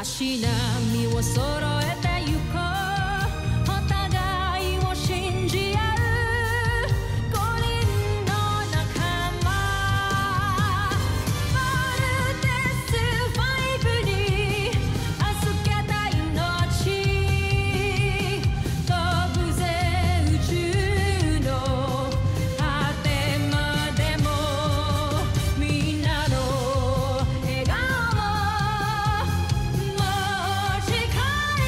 し波を揃えてゆこうお互いを信じ合う五輪の仲間まるでスバイブに預けた命飛ぶぜ宇宙の果てまでもみんなの笑顔ももう近い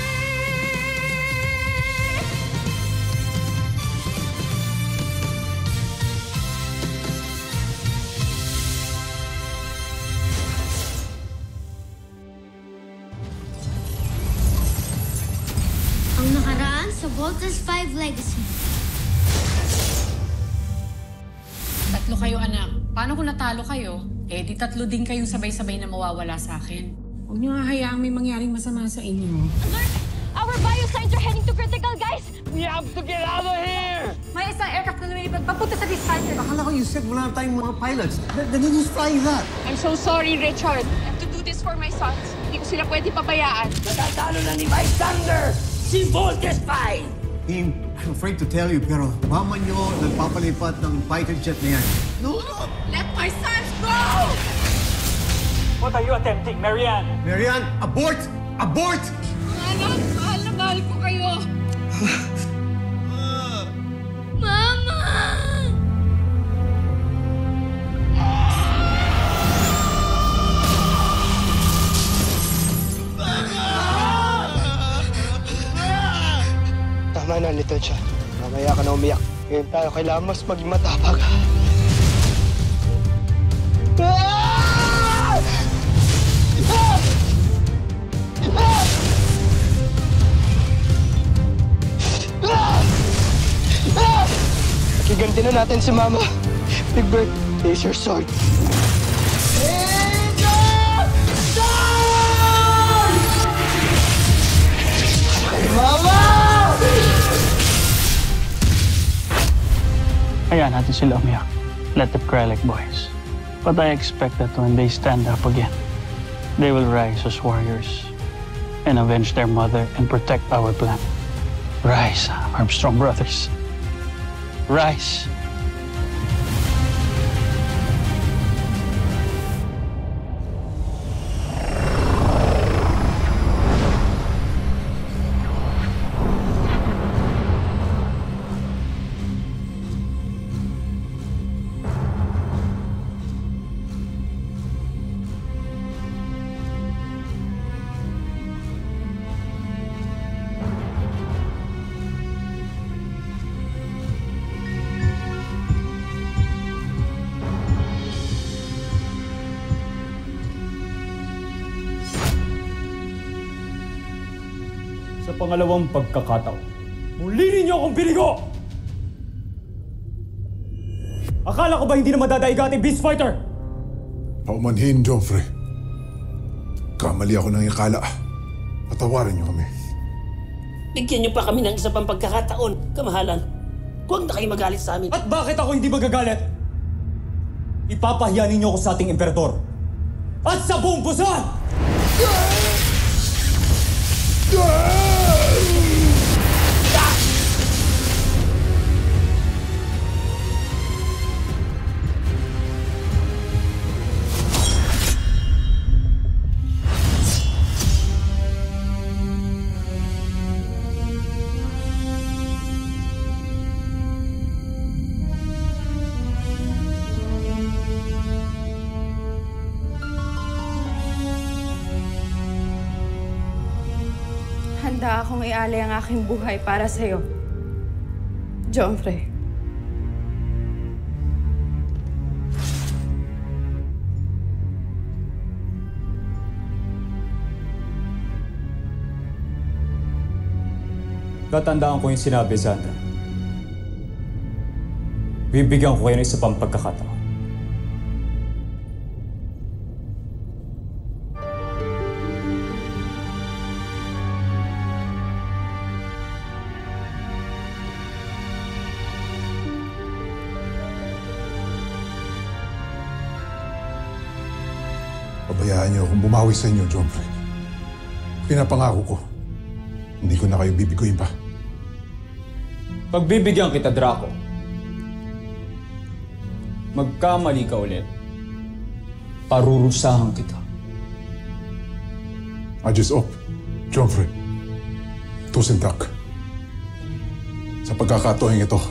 Ang nakaraan sa Voltes 5 Legacy. Tatlo kayo, anak. Paano kung natalo kayo? Eh, di tatlo din kayong sabay-sabay na mawawala sa akin. Huwag niyo nga hayaang may mangyaring masama sa inyo. Alert! Our biosigns are heading to critical, guys! We have to get out of here! May isang aircraft na lumilipad papunta sa dispatcher. Akala ko you said wala na tayong mga pilots. Then who's flying that? I'm so sorry, Richard. I have to do this for my sons. Hindi ko sila pwede pabayaan. Natatalo na ni Vice Thunder! Si Voltes 5! I'm afraid to tell you, pero mama nyo nagpapalipat ng fighter jet na yan. No! Let my sons go! What are you attempting, Marianne? Marianne, abort! Abort! Anak, mahal na mahal ko kayo. Mama! Tama na, little siya. Mamaya ka na umiyak. Ngayon tayo kailangan mas maging matapag. Iganti na natin si Mama. Big Bird, raise your sword. Mama! Hayaan natin sila umiyak. Let them cry like boys. But I expect that when they stand up again, they will rise as warriors and avenge their mother and protect our planet. Rise, Armstrong brothers. Rise. Sa pangalawang pagkakataon, muli ninyo akong binigo! Akala ko ba hindi na madadaiga ating Beast Fighter? Paumanhin, Joffrey. Kamali ako ng ikala. Patawarin niyo kami. Bigyan niyo pa kami ng isa pang pagkakataon, kamahalan. Huwag na kayo magalit sa amin. At bakit ako hindi magagalit? Ipapahiya ninyo ako sa ating emperador. At sa buong busan! Handa akong ialay ang aking buhay para sa'yo, Joffrey. Tatandaan ko yung sinabi, Xander. Bibigyan ko kayo ng isa pang pagkakataon. Pabayaan niyo akong bumawi sa inyo, Joffrey. Pinapangako ko, hindi ko na kayo bibiguin pa. Pagbibigyan kita, Draco. Magkamali ka ulit, parurusahan kita. Adjust up, Joffrey. Tusintak. Sa pagkakataong ito,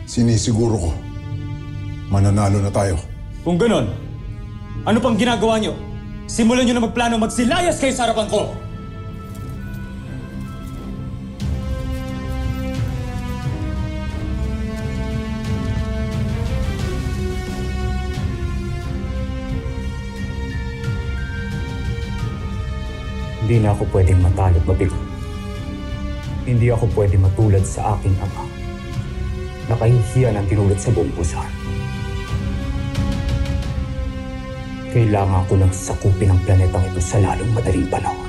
sinisiguro ko, mananalo na tayo. Kung ganon, ano pang ginagawa nyo? Simulan nyo na magplano magsilayas kayo sa harapan ko! Hindi na ako pwedeng matalo at mabigo. Hindi ako pwedeng matulad sa aking ama. Nakahihiya ng tinulad sa buong pusa. Kailangan ko nang sakupin ang planetang ito sa lalong madaling panahon.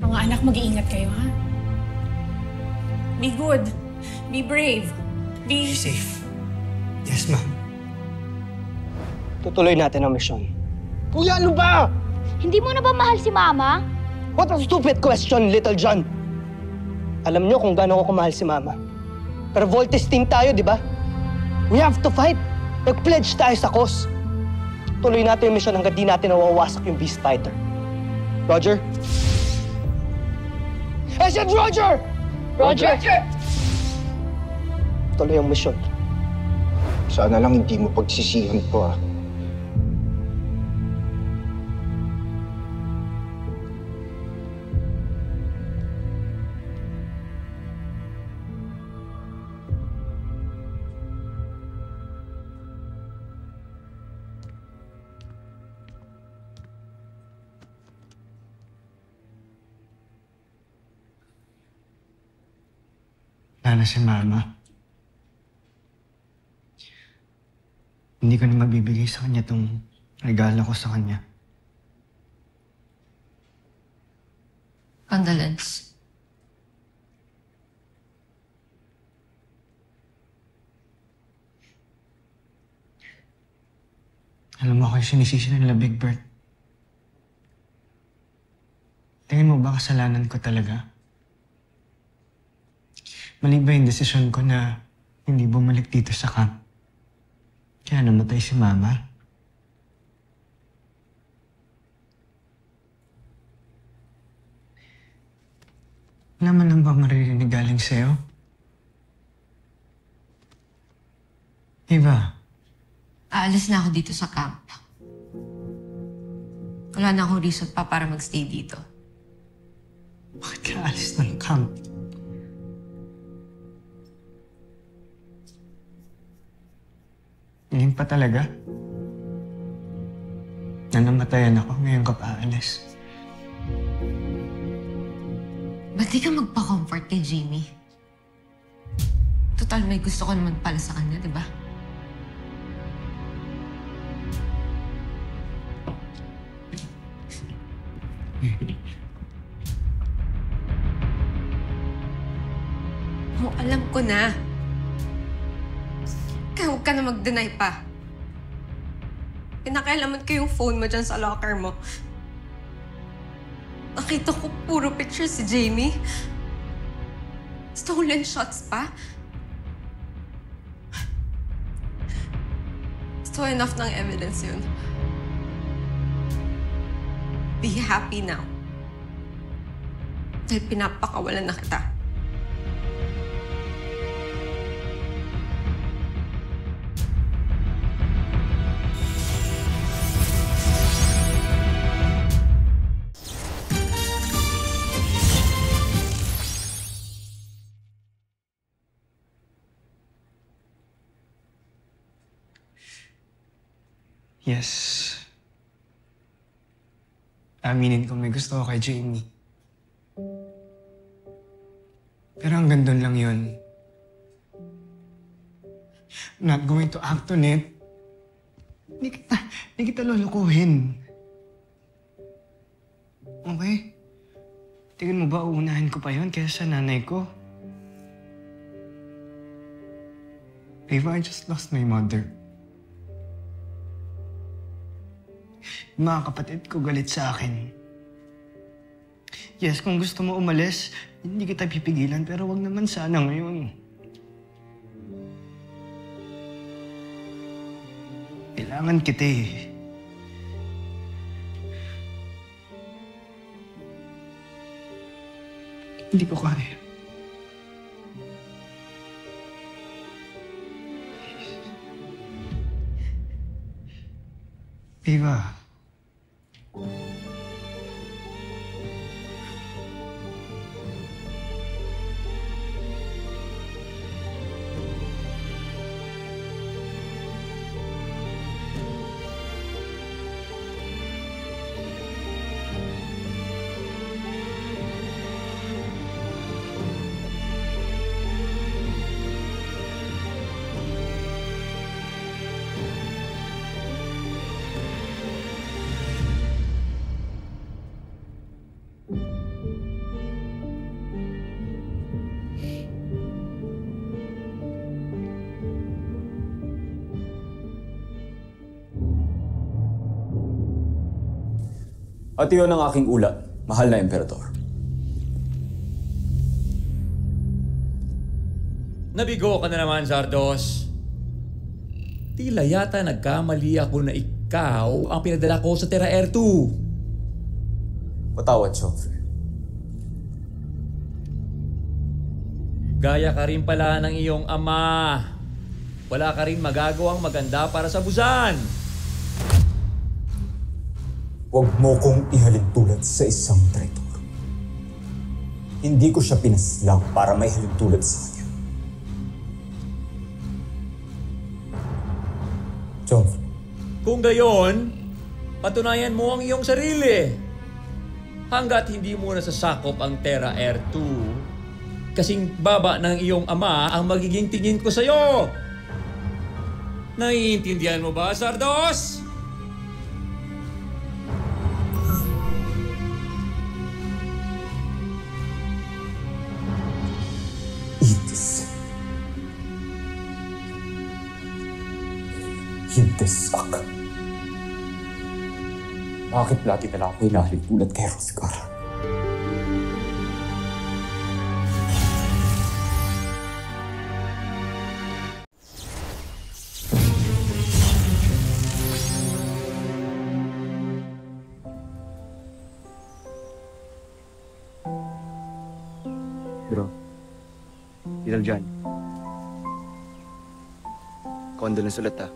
Mga anak, mag-iingat kayo, ha? Be good. Be brave. Be Safe. Yes, ma'am. Tutuloy natin ang misyon. Kuya, ano ba? Hindi mo na ba mahal si Mama? What a stupid question, Little John. Alam niyo kung gaano ko kumahal si Mama. Pero Voltes team tayo, di ba? We have to fight. Nag-pledge tayo sa cause. Tuloy natin yung misyon hanggang di natin nawawasak yung Beast Fighter. Roger? I said Roger! Roger! Tuloy ang misyon. Sana lang hindi mo pagsisihan to, ah. Wala na si Mama. Hindi ko na mabibigay sa kanya tong regalo ko sa kanya. Condolence. Alam mo ako yung sinisisi nila, Big Bird. Tingin mo ba kasalanan ko talaga? Mali ba yung desisyon ko na hindi bumalik dito sa camp? Kaya namatay si Mama? Wala man lang ba maririnig galing sa'yo? Eva. Aalis na ako dito sa camp. Wala na akong reason pa para magstay dito. Bakit ka aalis ng camp? Hindi pa talaga? Nanamatayan ako, ngayon ka pa aalis. Ba't di ka magpa-comfort kay Jamie? Total, may gusto ko naman pala sa kanya, di ba? Oh, alam ko na. Kaya huwag ka na mag-deny pa. Pinakailaman ko yung phone mo dyan sa locker mo. Nakita ko puro picture si Jamie. Stolen shots pa. So enough ng evidence yun. Be happy now. Dahil pinapakawalan na kita. Yes. Aminin ko may gusto ko kay Jamie. Pero hanggang doon lang yun. I'm not going to act on it. Hindi kita lulukuhin. Okay? Tingin mo ba uunahin ko pa yun kaysa sa nanay ko? Ava, I just lost my mother. Yung mga kapatid ko galit sa akin. Yes, kung gusto mo umalis, hindi kita pipigilan, pero wag naman sana ngayon. Kailangan kita eh. Hindi ko kaya. Ava. At iyon ang aking ulat, mahal na Emperador. Nabigo ka na naman, Zardos. Tila yata nagkamali ako na ikaw ang pinadala ko sa Terra Air 2. Patawad, Joffrey. Gaya ka rin pala ng iyong ama. Wala ka rin magagawang maganda para sa Busan. Huwag mo kong ihalin tulad sa isang traitor. Hindi ko siya pinaslang para may halin tulad sa kanya. Joffrey. Kung gayon, patunayan mo ang iyong sarili. Hanggat hindi mo nasasakop ang Terra Air 2, kasing baba ng iyong ama ang magiging tingin ko sa'yo. Naiintindihan mo ba, Zardos? Hindesak. Bakit lagi na lang ako inahalin tulad kay Hrothgar? Bro, Little John. Condolence ulit ah.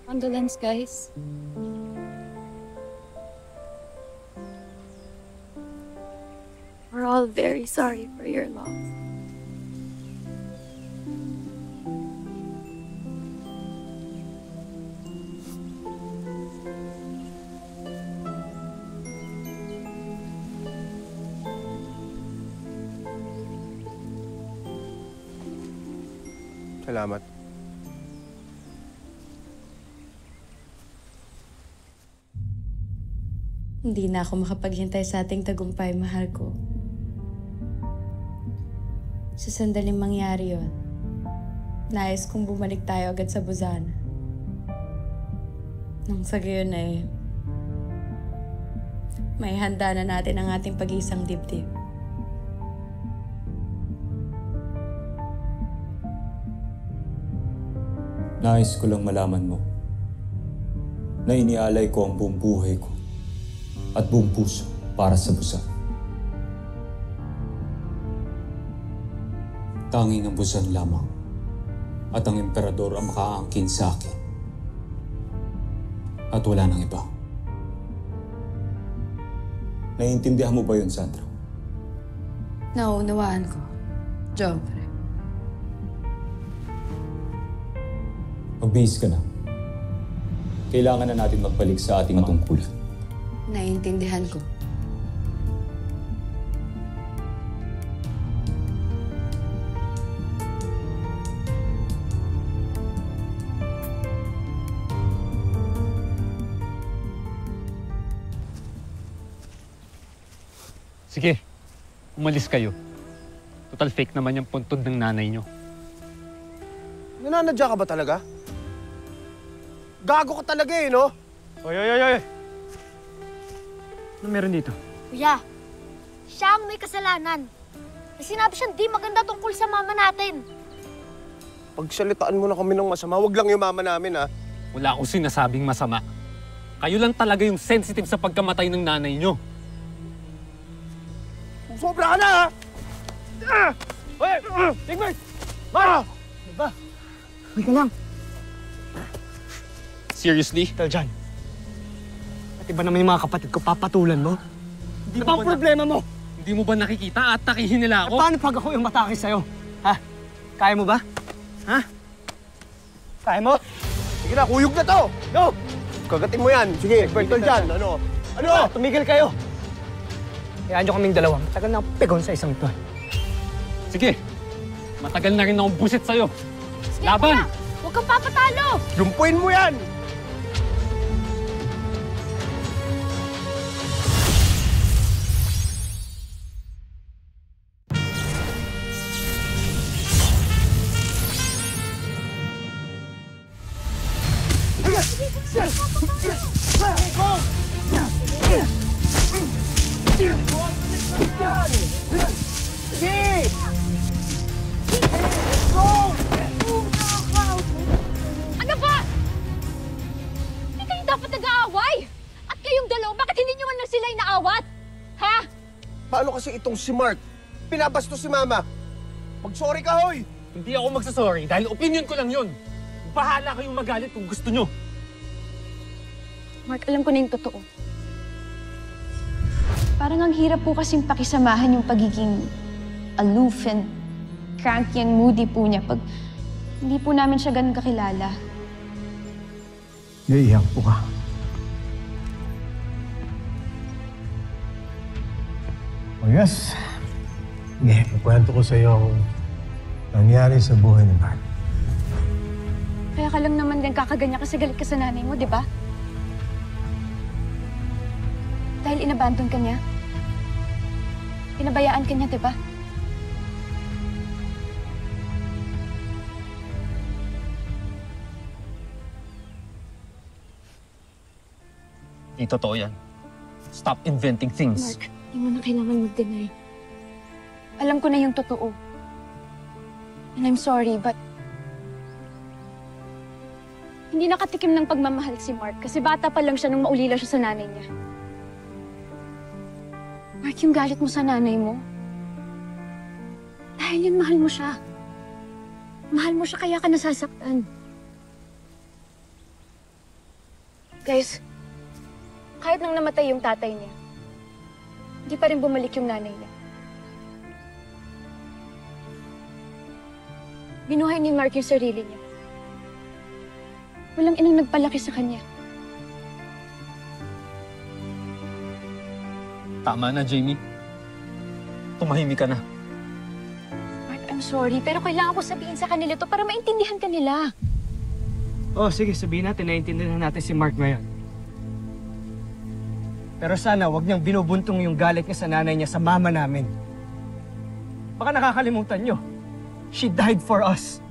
Condolence, guys. We're all very sorry for your loss. Salamat. Hindi na ako makapaghintay sa ating tagumpay, mahal ko. Sa sandaling mangyari yon, nais kong bumalik tayo agad sa Busan. Nang sa gayon ay may handa na natin ang ating pag-iisang dibdib. Nais ko lang malaman mo na inialay ko ang buong buhay ko at buong puso para sa Busan. Tanging ang Busan lamang at ang emperador ang makaangkin sa akin. At wala nang iba. Naiintindihan mo ba yun, Sandra? Nauunawaan ko. Joffre. Magbihis ka na. Kailangan na natin magbalik sa ating tungkulan. Naiintindihan ko. Sige, umalis kayo. Total fake naman yung puntod ng nanay nyo. Nananadya ka ba talaga? Gago ka talaga eh, no? Oy! Ano meron dito? Kuya, siya ang may kasalanan. May sinabi siyang di maganda tungkol sa mama natin. Pagsalitaan mo na kami ng masama, wag lang yung mama namin, ha? Wala akong sinasabing masama. Kayo lang talaga yung sensitive sa pagkamatay ng nanay nyo. Sobra ka na, ha? Oy! Bigmart! Ma! Diba? Uy ka lang. Seriously? Little John. At iba naman yung mga kapatid ko, papatulan mo? Ano ba ang problema mo? Hindi mo ba nakikita at takihin nila ako? Paano pag ako yung matake sa'yo? Ha? Kaya mo ba? Ha? Kaya mo? Sige na, kuyog na to! Go! Kagatin mo yan. Sige, Little John. Ano? Tumigil kayo! Kayaan nyo kaming dalawa. Matagal na akong pegon sa isang to. Sige, matagal na rin akong busit sa'yo. Sige, Laban! kuya, huwag kang papatalo! Lumpuin mo yan! Ano ba? Hindi kayo dapat nag-aaway! At kayong dalawa, bakit hindi nyo man lang sila inaawat? Ha? Paano kasi itong si Mark? Pinabasto si Mama. Mag-sorry ka, hoy! Hindi ako magsasorry dahil opinion ko lang yun. Bahala kayong magalit kung gusto nyo. Mark, alam ko na yung totoo. Parang ang hirap po kasing pakisamahan yung pagiging aloof and cranky and moody po niya pag hindi po namin siya ganun kakilala. Naiiyak po ka. Oh yes. Sige, ikwento ko sa iyo ang nangyari sa buhay ni Mark. Kaya ka lang naman din kakaganyan kasi galit ka sa nanay mo, di ba? Dahil inabandon ka niya. Pinabayaan ka niya, di ba? Hindi totoo yan. Stop inventing things. Mark, hindi mo na kailangan mag-deny. Alam ko na yung totoo. And I'm sorry, but hindi nakatikim ng pagmamahal si Mark kasi bata pa lang siya nung maulila siya sa nanay niya. Mark, yung galit mo sa nanay mo, dahil yun, mahal mo siya. Mahal mo siya kaya ka nasasaktan. Guys, kahit nang namatay yung tatay niya, hindi pa rin bumalik yung nanay niya. Binuhay ni Mark yung sarili niya. Walang inang nagpalaki sa kanya. Tama na, Jamie. Tumahimik ka na. Mark, I'm sorry, pero kailangan ko sabihin sa kanila to para maintindihan ka nila. Oh, sige, sabihin natin, naiintindihan natin si Mark ngayon. Pero sana, wag niyang binubuntong yung galit niya sa nanay niya sa mama namin. Baka nakakalimutan niyo. She died for us.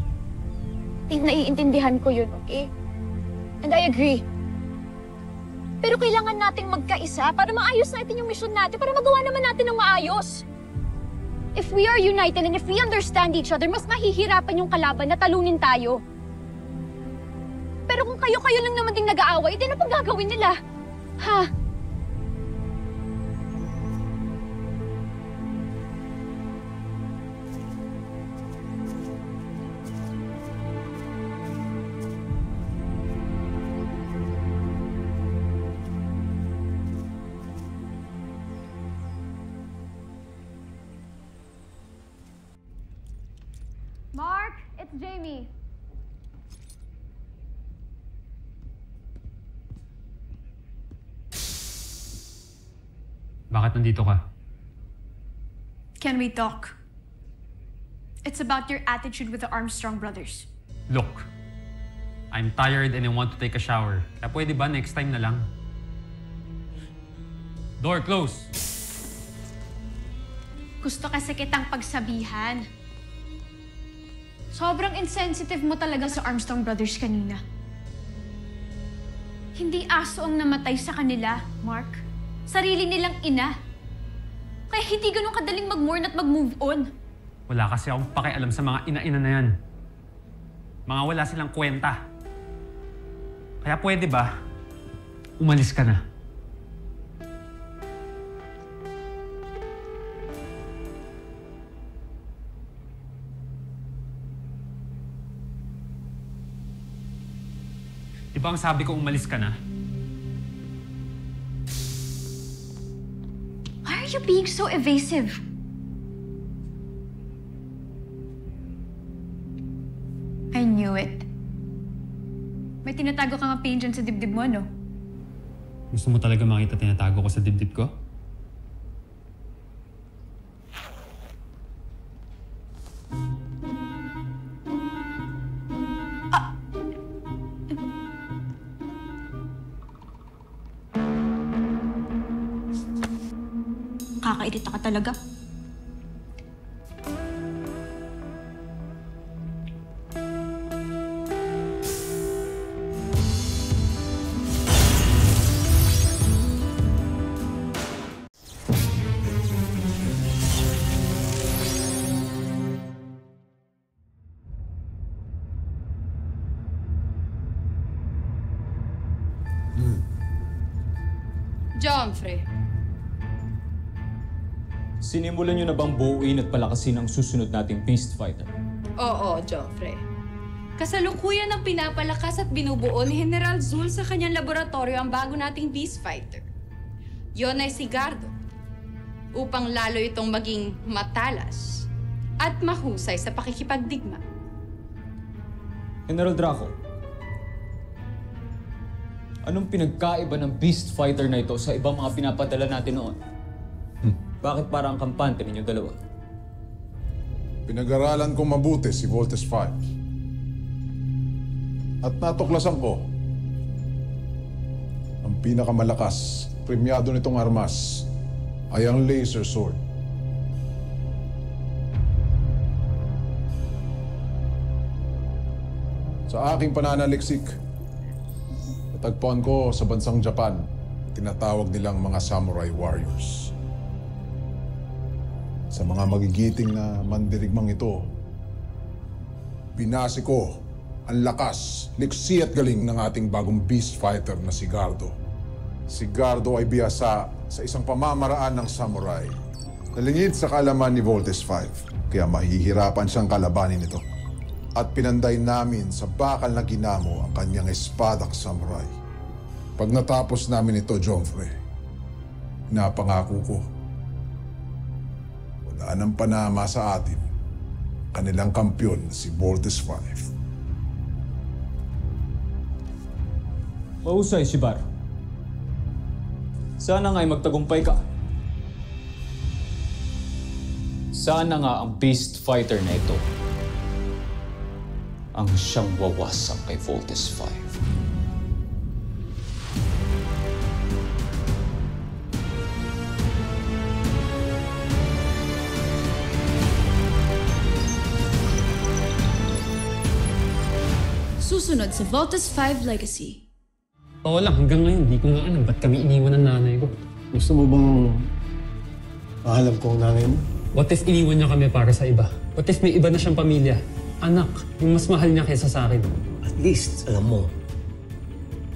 Naiintindihan ko yun, okay? And I agree. Pero kailangan nating magkaisa para maayos natin yung mission natin, para magawa naman natin ng maayos. If we are united and if we understand each other, mas mahihirapan yung kalaban na talunin tayo. Pero kung kayo-kayo lang naman ding nag-aaway, di na pang gagawin nila. Ha? Mark, it's Jamie. Bakit nandito ka? Can we talk? It's about your attitude with the Armstrong brothers. Look, I'm tired and I want to take a shower. Kaya pwede ba next time na lang? Door close! Gusto kasi kitang pagsabihan. Sobrang insensitive mo talaga sa Armstrong brothers kanina. Hindi aso ang namatay sa kanila, Mark. Sarili nilang ina. Kaya hindi ganun kadaling mag-mourn at mag-move on. Wala kasi akong pakialam sa mga ina-ina na yan. Mga wala silang kwenta. Kaya pwede ba, umalis ka na? Di ba ang sabi ko umalis ka na? Why are you being so evasive? I knew it. May tinatago kang pain dyan sa dibdib mo, no? Gusto mo talaga makita tinatago ko sa dibdib ko? Kakairita ka talaga. Joffrey. Sinimulan niyo na bang buuin at palakasin ang susunod nating beast fighter? Oo, Joffrey. Kasalukuyan ang pinapalakas at binubuo ni General Zul sa kanyang laboratorio ang bago nating beast fighter. Yon ay si Gardo. Upang lalo itong maging matalas at mahusay sa pakikipagdigma. General Draco, anong pinagkaiba ng beast fighter na ito sa ibang mga pinapadala natin noon? Bakit parang kampante ninyo dalawa? Pinag-aralan kong mabuti si Voltes 5. At natuklasan ko, ang pinakamalakas, premyado nitong armas, ay ang laser sword. Sa aking pananaliksik, natagpuan ko sa bansang Japan, tinatawag nilang mga samurai warriors. Sa mga magigiting na mandirigmang ito, binasi ko ang lakas, liksi at galing ng ating bagong beast fighter na si Gardo. Si Gardo ay biyasa sa isang pamamaraan ng samurai. Nalingid sa kaalaman ni Voltes 5, kaya mahihirapan siyang kalabanin ito. At pinanday namin sa bakal na ginamo ang kanyang espadak samurai. Pag natapos namin ito, Joffrey, napangako ko, wala nang panama sa atin, kanilang kampyon si Voltes 5. Mahusay, Shibar. Sana nga'y magtagumpay ka. Sana nga ang beast fighter na ito ang siyang wawasak kay Voltes 5. Susunod sa Voltes 5 Legacy. Oo lang, hanggang ngayon, di ko nga alam ba't kami iniwan ng nanay ko. Gusto mo bang maalam ko ang nanay mo? What if iniwan niya kami para sa iba? What if may iba na siyang pamilya? Anak, yung mas mahal niya kaysa sa akin. At least, alam mo,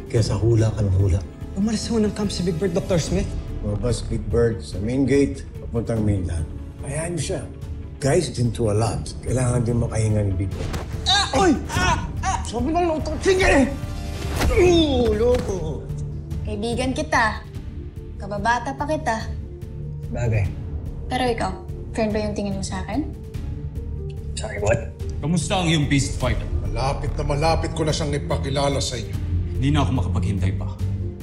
Kaya sa hula ka ng hula. Umalis mo ng camp si Big Bird, Dr. Smith. Mabas Big Bird sa main gate, papuntang mainland. Hayaan niyo siya. Guys, been through a lot. Kailangan din makahinga ni Big Bird. Oy! Sabi ng lutong sige! Loko! Kaibigan kita. Kababata pa kita. Bagay. Pero ikaw, friend ba yung tingin mo sa akin? Sorry, what? Kamusta ang iyong beast fighter? Malapit ko na siyang ipakilala sa inyo. Hindi na ako makapaghintay pa.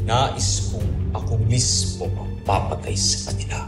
Nais kong ako mismo magpapatay sa kanila.